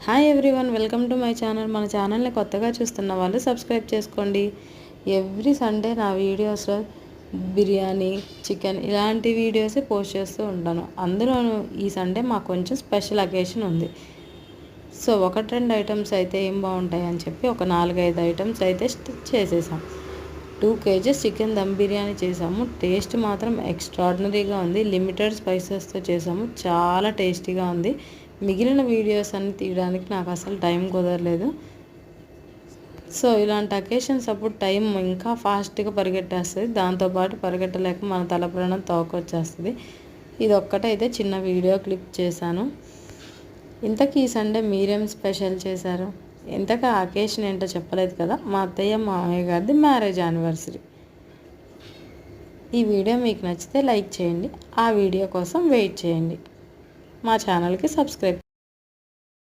Hi everyone, welcome to my channel. మన ఛానల్ని కొత్తగా చూస్తున్న వాళ్ళు సబ్స్క్రైబ్ చేసుకోండి. ఎవ్రీ సండే నా వీడియోస్లో బిర్యానీ, చికెన్ ఇలాంటి వీడియోసే పోస్ట్ చేస్తూ ఉంటాను. అందులోనూ ఈ సండే మాకు కొంచెం స్పెషల్ అకేషన్ ఉంది. సో ఒకటి రెండు ఐటమ్స్ అయితే ఏం బాగుంటాయి అని చెప్పి ఒక 4-5 ఐటమ్స్ అయితే చేసేసాం. 2 kgs చికెన్ దమ్ బిర్యానీ చేసాము. టేస్ట్ మాత్రం ఎక్స్ట్రాడినరీగా ఉంది. లిమిటెడ్ స్పైసెస్తో చేసాము. చాలా టేస్టీగా ఉంది. మిగిలిన వీడియోస్ అన్ని తీయడానికి నాకు అసలు టైం కుదరలేదు. సో ఇలాంటి అకేషన్స్ అప్పుడు టైం ఇంకా ఫాస్ట్గా పరిగెట్టేస్తుంది. దాంతోపాటు పరిగెట్టలేక మన తల ప్రాణం తోకొచ్చేస్తుంది. ఇది ఒక్కటైతే చిన్న వీడియో క్లిప్ చేశాను. ఇంతకీ ఈ సండే మీరేం స్పెషల్ చేశారు? ఇంతకీ అకేషన్ ఏంటో చెప్పలేదు కదా. మా అత్తయ్య మామయ్య గారిది మ్యారేజ్ యానివర్సరీ. ఈ వీడియో మీకు నచ్చితే లైక్ చేయండి. ఆ వీడియో కోసం వెయిట్ చేయండి. మా ఛానల్కి సబ్స్క్రైబ్